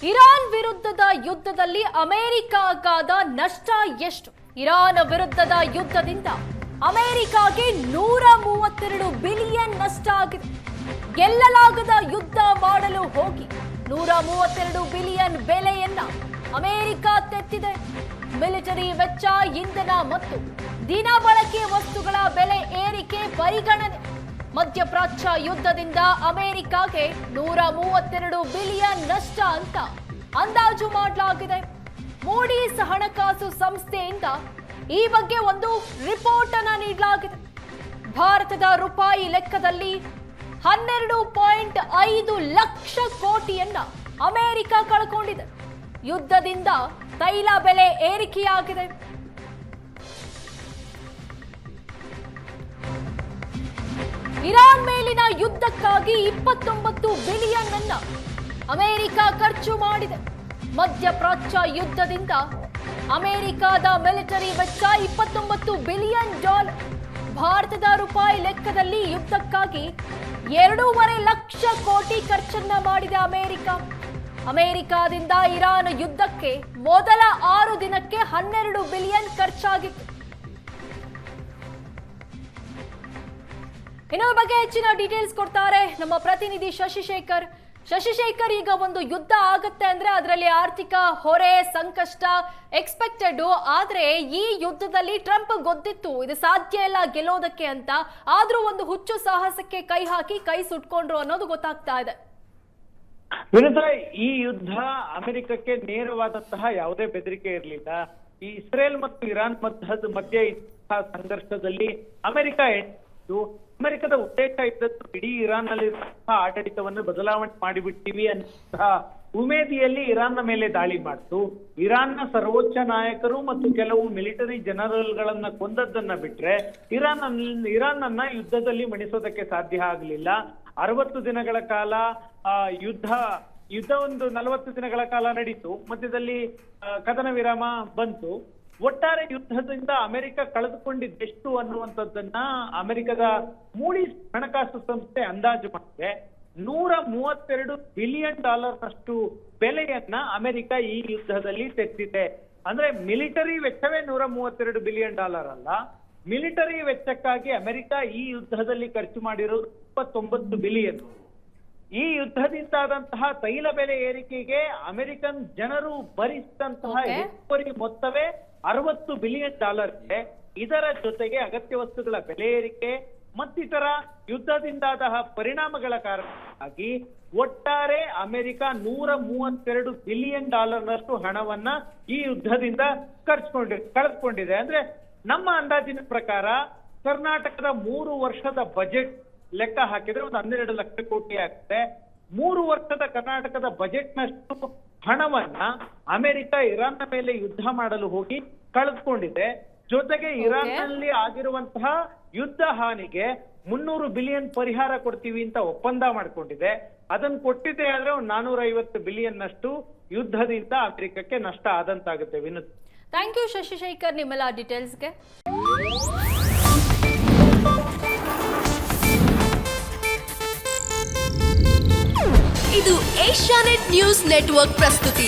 Iran ವಿರುದ್ಧದ ಯುದ್ಧದಲ್ಲಿ ಅಮೆರಿಕಾಗಾದ ನಷ್ಟ ಎಷ್ಟು? ಇರಾನ್ ವಿರುದ್ಧದ ಯುದ್ಧದಿಂದ ಅಮೆರಿಕಾಗೆ 132 ಬಿಲಿಯನ್ ನಷ್ಟ ಆಗಿದೆ. ಗೆಲ್ಲಲಾಗದ ಯುದ್ಧ ಮಾಡಲು ಹೋಗಿ 132 ಬಿಲಿಯನ್ ಬೆಲೆಯನ್ನ ಅಮೆರಿಕ ತೆತ್ತಿದೆ. ಮಿಲಿಟರಿ ವೆಚ್ಚ, ಇಂಧನ ಮತ್ತು ದಿನ ಬಳಕೆ ವಸ್ತುಗಳ ಬೆಲೆ ಏರಿಕೆ ಪರಿಗಣನೆ. ಮಧ್ಯಪ್ರಾಚ್ಯ ಯುದ್ಧದಿಂದ ಅಮೆರಿಕಾಗೆ 132 ಬಿಲಿಯನ್ ನಷ್ಟ ಅಂತ ಅಂದಾಜು ಮಾಡಲಾಗಿದೆ. ಮೂಡೀಸ್ ಹಣಕಾಸು ಸಂಸ್ಥೆಯಿಂದ ಈ ಬಗ್ಗೆ ಒಂದು ರಿಪೋರ್ಟ್ ಅನ್ನು ನೀಡಲಾಗಿದೆ. ಭಾರತದ ರೂಪಾಯಿ ಲೆಕ್ಕದಲ್ಲಿ 12.5 ಲಕ್ಷ ಕೋಟಿಯನ್ನ ಅಮೆರಿಕ ಕಳ್ಕೊಂಡಿದೆ. ಯುದ್ಧದಿಂದ ತೈಲ ಬೆಲೆ ಏರಿಕೆಯಾಗಿದೆ. ಇರಾನ್ ಮೇಲಿನ ಯುದ್ಧಕ್ಕಾಗಿ 29 ಬಿಲಿಯನ್ ಅನ್ನ ಅಮೆರಿಕ ಖರ್ಚು ಮಾಡಿದೆ. ಮಧ್ಯಪ್ರಾಚ್ಯ ಯುದ್ಧದಿಂದ ಅಮೆರಿಕದ ಮಿಲಿಟರಿ ವೆಚ್ಚ 29 ಬಿಲಿಯನ್ ಡಾಲರ್. ಭಾರತದ ರೂಪಾಯಿ ಲೆಕ್ಕದಲ್ಲಿ ಯುದ್ಧಕ್ಕಾಗಿ 2.5 ಲಕ್ಷ ಕೋಟಿ ಖರ್ಚನ್ನ ಮಾಡಿದೆ ಅಮೆರಿಕ. ಅಮೆರಿಕದಿಂದ ಇರಾನ್ ಯುದ್ಧಕ್ಕೆ ಮೊದಲ 6 ದಿನಕ್ಕೆ 12 ಬಿಲಿಯನ್ ಖರ್ಚಾಗಿತ್ತು. ಇನ್ನೊಂದು ಬಗ್ಗೆ ಹೆಚ್ಚಿನ ಡೀಟೇಲ್ಸ್ ಕೊಡ್ತಾರೆ ನಮ್ಮ ಪ್ರತಿನಿಧಿ ಶಶಿಶೇಖರ್. ಶಶಿಶೇಖರ್, ಈಗ ಒಂದು ಯುದ್ಧ ಆಗತ್ತೆ ಅಂದ್ರೆ ಅದರಲ್ಲಿ ಆರ್ಥಿಕ ಹೊರೆ, ಸಂಕಷ್ಟ ಎಕ್ಸ್ಪೆಕ್ಟೆಡ್. ಆದ್ರೆ ಈ ಯುದ್ಧದಲ್ಲಿ ಟ್ರಂಪ್ ಗೊತ್ತಿತ್ತು ಇದು ಸಾಧ್ಯ ಇಲ್ಲ ಗೆಲ್ಲೋದಕ್ಕೆ ಅಂತ. ಆದ್ರೂ ಒಂದು ಹುಚ್ಚು ಸಾಹಸಕ್ಕೆ ಕೈ ಹಾಕಿ ಕೈ ಸುಟ್ಕೊಂಡ್ರು ಅನ್ನೋದು ಗೊತ್ತಾಗ್ತಾ ಇದೆ. ವಿನುತಾ, ಈ ಯುದ್ಧ ಅಮೆರಿಕಕ್ಕೆ ನೇರವಾದಂತಹ ಯಾವುದೇ ಬೆದರಿಕೆ ಇರಲಿಲ್ಲ. ಈ ಇಸ್ರೇಲ್ ಮತ್ತು ಇರಾನ್ ಮಧ್ಯೆ ಇದ್ದಂತಹ ಸಂಘರ್ಷದಲ್ಲಿ ಅಮೆರಿಕದ ಉದ್ದೇಶ ಇದ್ದದ್ದು ಇಡೀ ಇರಾನ್ ನಲ್ಲಿರುವಂತಹ ಆಡಳಿತವನ್ನು ಬದಲಾವಣೆ ಮಾಡಿಬಿಡ್ತೀವಿ ಅನ್ನುವಂತಹ ಉಮೇದಿಯಲ್ಲಿ ಇರಾನ್ನ ಮೇಲೆ ದಾಳಿ ಮಾಡ್ತು. ಇರಾನ್ನ ಸರ್ವೋಚ್ಚ ನಾಯಕರು ಮತ್ತು ಕೆಲವು ಮಿಲಿಟರಿ ಜನರಲ್ಗಳನ್ನ ಕೊಂದದ್ದನ್ನ ಬಿಟ್ರೆ ಇರಾನ್ ಯುದ್ಧದಲ್ಲಿ ಮಣಿಸೋದಕ್ಕೆ ಸಾಧ್ಯ ಆಗಲಿಲ್ಲ. 60 ದಿನಗಳ ಕಾಲ ಯುದ್ಧ ಒಂದು 40 ದಿನಗಳ ಕಾಲ ನಡೀತು. ಮಧ್ಯದಲ್ಲಿ ಕದನ ವಿರಾಮ ಬಂತು. ಒಟ್ಟಾರೆ ಯುದ್ಧದಿಂದ ಅಮೆರಿಕ ಕಳೆದುಕೊಂಡಿದ್ದೆಷ್ಟು ಅನ್ನುವಂಥದ್ದನ್ನ ಅಮೆರಿಕದ ಮೂಡೀಸ್ ಹಣಕಾಸು ಸಂಸ್ಥೆ ಅಂದಾಜು ಮಾಡಿದೆ. 132 ಬಿಲಿಯನ್ ಡಾಲರ್ನಷ್ಟು ಬೆಲೆಯನ್ನ ಅಮೆರಿಕ ಈ ಯುದ್ಧದಲ್ಲಿ ತೆತ್ತಿದೆ. ಅಂದ್ರೆ ಮಿಲಿಟರಿ ವೆಚ್ಚವೇ 132 ಬಿಲಿಯನ್ ಡಾಲರ್ ಅಲ್ಲ, ಮಿಲಿಟರಿ ವೆಚ್ಚಕ್ಕಾಗಿ ಅಮೆರಿಕ ಈ ಯುದ್ಧದಲ್ಲಿ ಖರ್ಚು ಮಾಡಿರೋದು 29 ಬಿಲಿಯನ್. ಈ ಯುದ್ಧದಿಂದಾದಂತಹ ತೈಲ ಬೆಲೆ ಏರಿಕೆಗೆ ಅಮೆರಿಕನ್ ಜನರು ಭರಿಸಿದಂತಹ ಹೆಚ್ಚುವರಿ ಮೊತ್ತವೇ 60 ಬಿಲಿಯನ್ ಡಾಲರ್ ಇದೆ. ಇದರ ಜೊತೆಗೆ ಅಗತ್ಯ ವಸ್ತುಗಳ ಬೆಲೆ ಏರಿಕೆ ಮತ್ತಿತರ ಯುದ್ಧದಿಂದಾದ ಪರಿಣಾಮಗಳ ಕಾರಣವಾಗಿ ಒಟ್ಟಾರೆ ಅಮೆರಿಕ 132 ಬಿಲಿಯನ್ ಡಾಲರ್ನಷ್ಟು ಹಣವನ್ನ ಈ ಯುದ್ಧದಿಂದ ಕಳೆದುಕೊಂಡಿದೆ. ಅಂದ್ರೆ ನಮ್ಮ ಅಂದಾಜಿನ ಪ್ರಕಾರ ಕರ್ನಾಟಕದ 3 ವರ್ಷದ ಬಜೆಟ್ ಲೆಕ್ಕ ಹಾಕಿದ್ರೆ ಒಂದು 12 ಲಕ್ಷ ಕೋಟಿ ಆಗುತ್ತೆ. 3 ವರ್ಷದ ಕರ್ನಾಟಕದ ಬಜೆಟ್ನಷ್ಟು ಹಣವನ್ನ ಅಮೆರಿಕ ಇರಾನ್ನ ಮೇಲೆ ಯುದ್ಧ ಮಾಡಲು ಹೋಗಿ ಕಳೆದುಕೊಂಡಿದೆ. ಜೊತೆಗೆ ಇರಾನ್ನಲ್ಲಿ ಆಗಿರುವಂತಹ ಯುದ್ಧ ಹಾನಿಗೆ 300 ಬಿಲಿಯನ್ ಪರಿಹಾರ ಕೊಡ್ತೀವಿ ಅಂತ ಒಪ್ಪಂದ ಮಾಡ್ಕೊಂಡಿದೆ. ಅದನ್ನು ಕೊಟ್ಟಿದೆ ಆದ್ರೆ ಒಂದು 450 ಬಿಲಿಯನ್ ನಷ್ಟು ಯುದ್ಧದಿಂದ ಅಮೆರಿಕಕ್ಕೆ ನಷ್ಟ ಆದಂತಾಗುತ್ತೆ. ವಿನುತ್, ಥ್ಯಾಂಕ್ ಯು ಶಶಿಶೇಖರ್ ನಿಮ್ಮೆಲ್ಲ ಡೀಟೇಲ್ಸ್ಗೆ. ಇದು ಏಷ್ಯಾನೆಟ್ ನ್ಯೂಸ್ ನೆಟ್ವರ್ಕ್ ಪ್ರಸ್ತುತಿ.